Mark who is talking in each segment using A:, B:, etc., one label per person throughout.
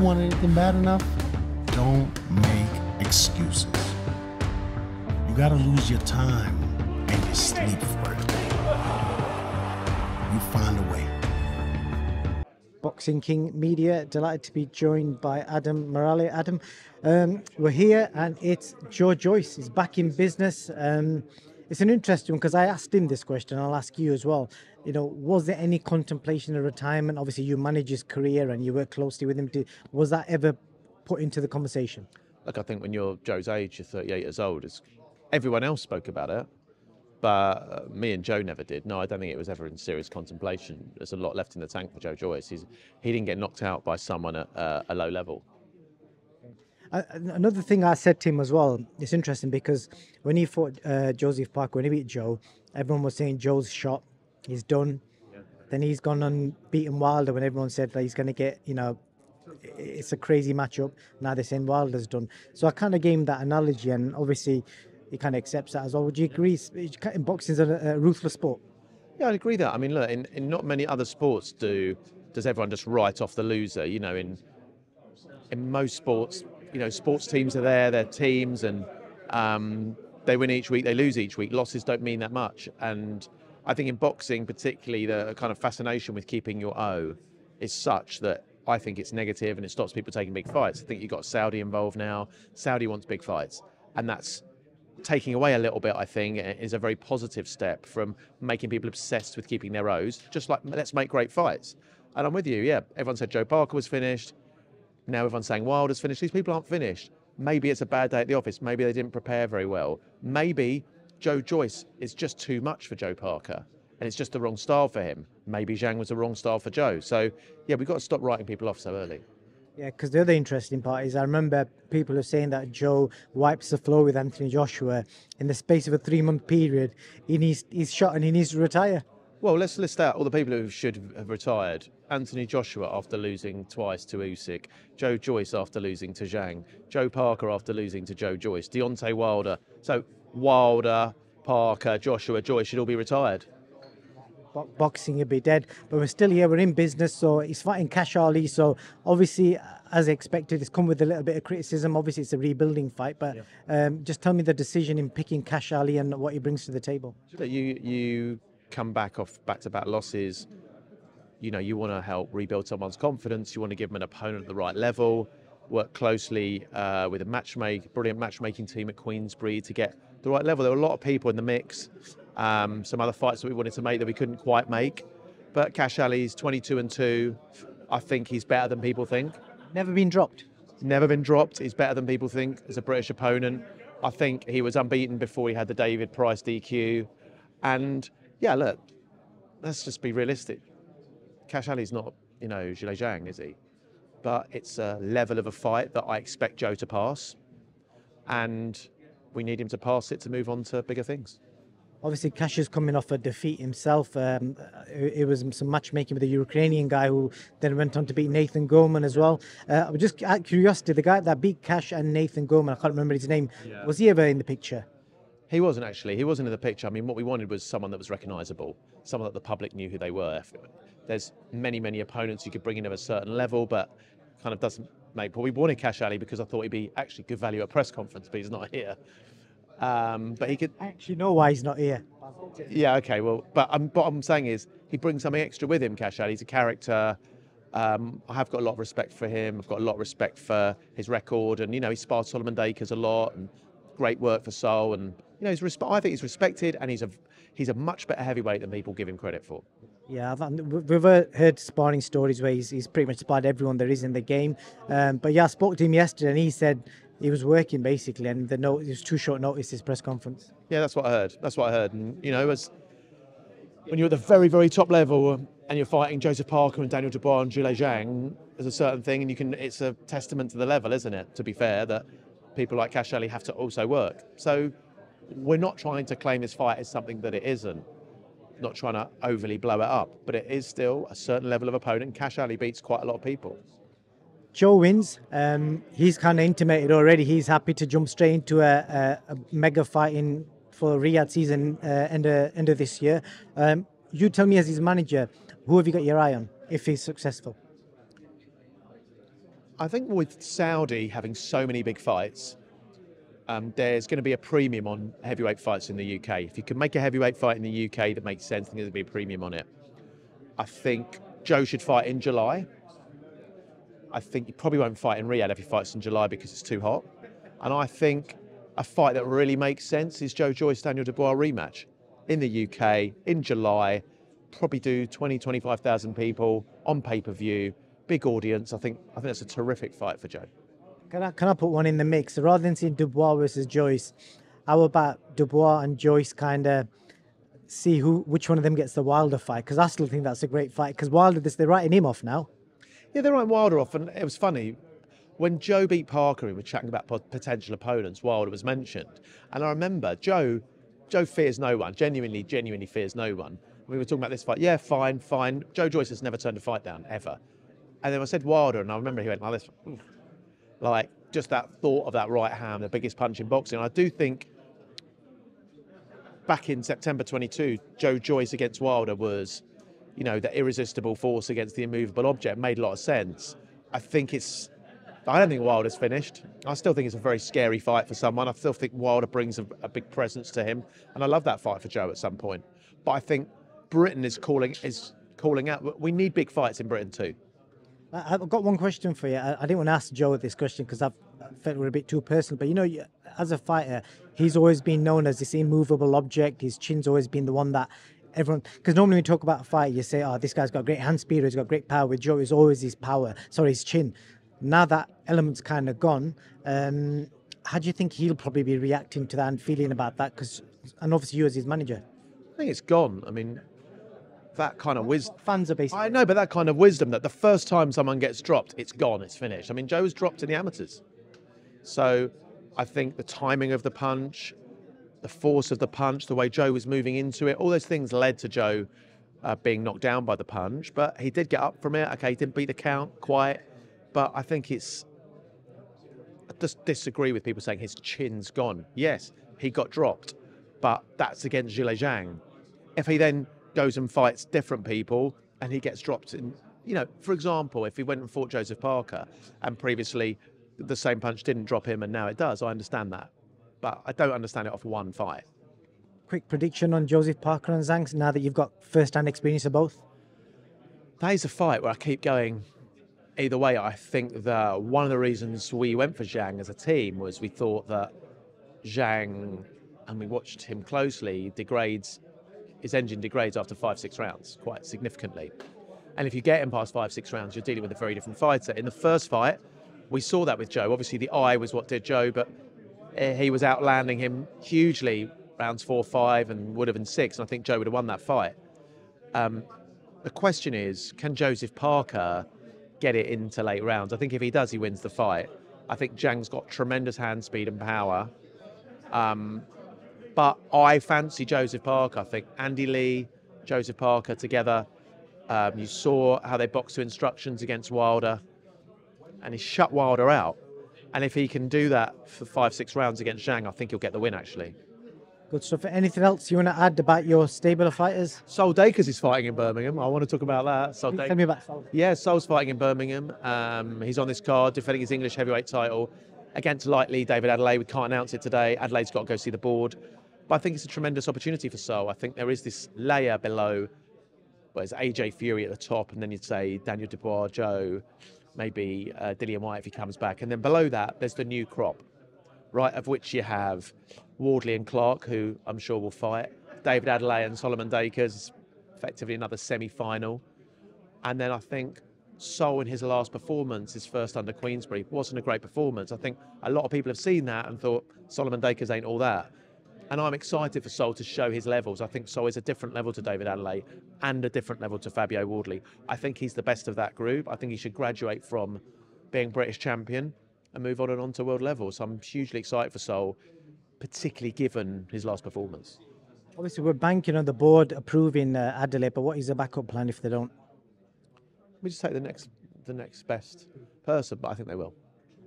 A: want anything bad enough, don't make excuses. You gotta lose your time and your sleep for it. You find a way.
B: Boxing King Media, delighted to be joined by Adam Morallee. Adam, we're here and it's Joyce is back in business. It's an interesting one because I asked him this question. I'll ask you as well. You know, was there any contemplation of retirement? Obviously, you manage his career and you work closely with him. Was that ever put into the conversation?
C: Look, I think when you're Joe's age, you're 38 years old, everyone else spoke about it, but me and Joe never did. No, I don't think it was ever in serious contemplation. There's a lot left in the tank for Joyce. He didn't get knocked out by someone at a low level.
B: Another thing I said to him as well, it's interesting because when he fought Joseph Parker, when he beat Joe, everyone was saying Joe's shot, he's done. Yeah. Then he's gone on beaten Wilder when everyone said that he's going to get, you know, it's a crazy matchup. Now they're saying Wilder's done. So I kind of gave him that analogy, and obviously he kind of accepts that as well. Would you agree? Boxing's a ruthless sport.
C: Yeah, I'd agree that. I mean, look, in not many other sports does everyone just write off the loser. You know, in most sports, you know, sports teams are there, they're teams, and they win each week, they lose each week. Losses don't mean that much. And I think in boxing, particularly, the kind of fascination with keeping your O is such that I think it's negative and it stops people taking big fights. I think you've got Saudi involved now. Saudi wants big fights, and that's taking away a little bit, I think, is a very positive step from making people obsessed with keeping their O's. Just like, let's make great fights. And I'm with you, yeah. Everyone said Joe Parker was finished. Now everyone's saying Wilder's finished. These people aren't finished. Maybe it's a bad day at the office. Maybe they didn't prepare very well. Maybe Joyce is just too much for Joe Parker, and it's just the wrong style for him. Maybe Jiang was the wrong style for Joe. So, yeah, we've got to stop writing people off so early.
B: Yeah, because the other interesting part is I remember people are saying that Joe wipes the floor with Anthony Joshua in the space of a 3-month period. He's shot and he needs to retire.
C: Well, let's list out all the people who should have retired. Anthony Joshua after losing twice to Usyk, Joyce after losing to Jiang, Joe Parker after losing to Joyce, Deontay Wilder. So Wilder, Parker, Joshua, Joyce should all be retired.
B: Boxing would be dead, but we're still here, we're in business. So he's fighting Cash Ali, so obviously as expected it's come with a little bit of criticism. Obviously it's a rebuilding fight, but just tell me the decision in picking Cash Ali and what he brings to the table.
C: You come back off back-to-back losses, you know, you want to help rebuild someone's confidence, you want to give them an opponent at the right level, work closely with a brilliant matchmaking team at Queensbury to get the right level. There were a lot of people in the mix, some other fights that we wanted to make that we couldn't quite make, but Cash Ali's 22-2. I think he's better than people think.
B: Never been dropped?
C: Never been dropped. He's better than people think as a British opponent. I think he was unbeaten before he had the David Price DQ. And yeah, look, let's just be realistic. Cash Ali's not, you know, Jiang, is he? But it's a level of a fight that I expect Joe to pass, and we need him to pass it to move on to bigger things.
B: Obviously, Cash is coming off a defeat himself. It was some matchmaking with a Ukrainian guy who then went on to beat Nathan Gorman as well. Just out of curiosity, the guy that beat Cash and Nathan Gorman, I can't remember his name, was he ever in the picture?
C: He wasn't actually. He wasn't in the picture. I mean, what we wanted was someone that was recognisable, someone that the public knew who they were. There's many opponents you could bring in at a certain level, but kind of doesn't make. But we wanted Cash Ali because I thought he'd be actually good value at a press conference, but he's not here. But he could.
B: I actually know why he's not here.
C: Yeah, okay. Well, but what I'm saying is he brings something extra with him. Cash Ali, he's a character. I have got a lot of respect for him. I've got a lot of respect for his record, and you know, he sparred Solomon Dakers a lot, and great work for Sol, and you know, I think he's respected, and he's a much better heavyweight than people give him credit for.
B: Yeah, we've heard sparring stories where he's pretty much sparred everyone there is in the game. But yeah, I spoke to him yesterday, and he said he was working basically, and it was too short notice, his press conference.
C: Yeah, that's what I heard. And you know, when you're at the very top level and you're fighting Joseph Parker and Daniel Dubois and Jiang, there's a certain thing, and it's a testament to the level, isn't it? To be fair, that people like Cash Ali have to also work. So we're not trying to claim this fight as something that it isn't. Not trying to overly blow it up, but it is still a certain level of opponent. Cash Ali beats quite a lot of people.
B: Joe wins. He's kind of intimated already. He's happy to jump straight into a mega fight for Riyadh season end of this year. You tell me, as his manager, who have you got your eye on if he's successful?
C: I think with Saudi having so many big fights, there's going to be a premium on heavyweight fights in the UK. If you can make a heavyweight fight in the UK that makes sense, I think there's going to be a premium on it. I think Joe should fight in July. I think he probably won't fight in Riyadh if he fights in July because it's too hot. And I think a fight that really makes sense is Joyce Daniel Dubois rematch in the UK in July. Probably do 20, 25,000 people on pay-per-view, big audience. I think that's a terrific fight for Joe.
B: Can I put one in the mix? So rather than seeing Dubois versus Joyce, how about Dubois and Joyce kind of see which one of them gets the Wilder fight? Because I still think that's a great fight. Because Wilder, they're writing him off now.
C: Yeah, they're writing Wilder off, and it was funny. When Joe beat Parker, we were chatting about potential opponents. Wilder was mentioned, and I remember Joe fears no one. Genuinely fears no one. We were talking about this fight. Yeah, fine. Joyce has never turned a fight down ever. And then I said Wilder, and I remember he went like this. Like, just that thought of that right hand, the biggest punch in boxing. And I do think back in September 22, Joyce against Wilder was, the irresistible force against the immovable object. Made a lot of sense. I don't think Wilder's finished. I still think it's a very scary fight for someone. I still think Wilder brings a big presence to him. And I love that fight for Joe at some point. But I think Britain is calling out. We need big fights in Britain too.
B: I've got one question for you. I didn't want to ask Joe this question because I felt it was a bit too personal. But as a fighter, he's always been known as this immovable object. His chin's always been the one that everyone. Because normally when you talk about a fight, you say, "Oh, this guy's got great hand speed. Or he's got great power." With Joe, it's always his power. Sorry, his chin. Now that element's kind of gone, how do you think he'll probably be reacting to that and feeling about that? And obviously you as his manager.
C: I think it's gone. I mean, that kind of wisdom.
B: Fans are basically.
C: I know, but that kind of wisdom that the first time someone gets dropped, it's gone, it's finished. I mean, Joe was dropped in the amateurs. So I think the timing of the punch, the force of the punch, the way Joe was moving into it, all those things led to Joe being knocked down by the punch. But he did get up from it. Okay, he didn't beat the count quite. But I think I just disagree with people saying his chin's gone. Yes, he got dropped, but that's against Jiang. If he then goes and fights different people and he gets dropped in, for example, if he went and fought Joseph Parker and previously the same punch didn't drop him and now it does, I understand that. But I don't understand it off one fight.
B: Quick prediction on Joseph Parker and Zhang now that you've got first-hand experience of both?
C: That is a fight where I keep going either way. I think that one of the reasons we went for Jiang as a team was we thought that Jiang, and we watched him closely, his engine degrades after 5-6 rounds quite significantly. And if you get him past 5-6 rounds, you're dealing with a very different fighter. In the first fight, we saw that with Joe. Obviously, the eye was what did Joe, but he was outlanding him hugely rounds 4-5 and would have been 6. And I think Joe would have won that fight. The question is, can Joseph Parker get it into late rounds? I think if he does, he wins the fight. I think Jiang's got tremendous hand speed and power. But I fancy Joseph Parker. I think Andy Lee, Joseph Parker together. You saw how they boxed to instructions against Wilder, and he shut Wilder out. And if he can do that for 5-6 rounds against Jiang, I think he'll get the win, actually.
B: Good stuff. Anything else you want to add about your stable of fighters?
C: Sol Dacres is fighting in Birmingham. I want to talk about that.
B: Tell me about Sol.
C: Yeah, Sol's fighting in Birmingham. He's on this card, defending his English heavyweight title against lightly David Adelaide. We can't announce it today. Adelaide's got to go see the board. But I think it's a tremendous opportunity for Sol. I think there is this layer below, where it's AJ Fury at the top, and then you'd say Daniel Dubois, Joe, maybe Dillian White if he comes back. And then below that, there's the new crop, right, of which you have Wardley and Clark, who I'm sure will fight, David Adelaide and Solomon Dacres, effectively another semi-final. And then I think Sol in his last performance, his first under Queensberry, wasn't a great performance. I think a lot of people have seen that and thought Solomon Dacres ain't all that. And I'm excited for Sol to show his levels. I think Sol is a different level to David Adelaide and a different level to Fabio Wardley. I think he's the best of that group. I think he should graduate from being British champion and move on to world level. So I'm hugely excited for Sol, particularly given his last performance.
B: Obviously, we're banking on the board approving Adelaide, but what is the backup plan if they don't?
C: We just take the next best person, but I think they will.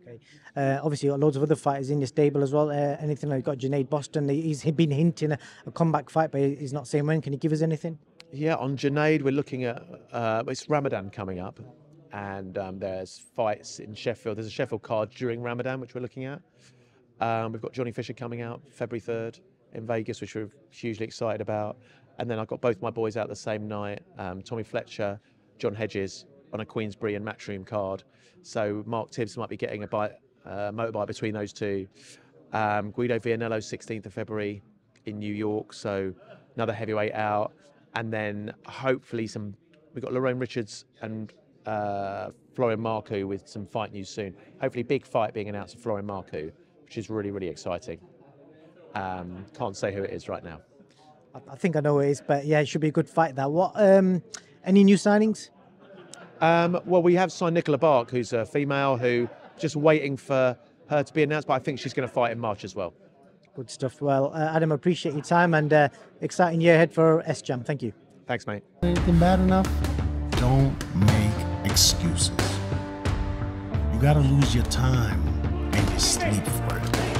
B: Okay. Obviously, you've got loads of other fighters in your stable as well. Anything like you've got Junaid Boston? He's been hinting a comeback fight, but he's not saying when. Can you give us anything?
C: Yeah, on Junaid, we're looking at it's Ramadan coming up. and there's fights in Sheffield. There's a Sheffield card during Ramadan, which we're looking at. We've got Johnny Fisher coming out February 3rd in Vegas, which we're hugely excited about. And then I've got both my boys out the same night, Tommy Fletcher, John Hedges on a Queensbury and Matchroom card. So Mark Tibbs might be getting a motorbike between those two. Guido Vianello, 16th of February in New York, so another heavyweight out. And then hopefully we've got Lorraine Richards and Florian MARKU with some fight news soon. Hopefully big fight being announced for Florian MARKU, which is really, really exciting. Can't say who it is right now.
B: I think I know who it is, but yeah, it should be a good fight. That what? Any new signings?
C: Well, we have signed Nicola Bark, who's a female, who just waiting for her to be announced, but I think she's going to fight in March as well.
B: Good stuff. Well, Adam, appreciate your time and exciting year ahead for SJAM. Thank you.
C: Thanks, mate.
A: Anything bad enough? Don't make excuses. You gotta lose your time and your sleep for it.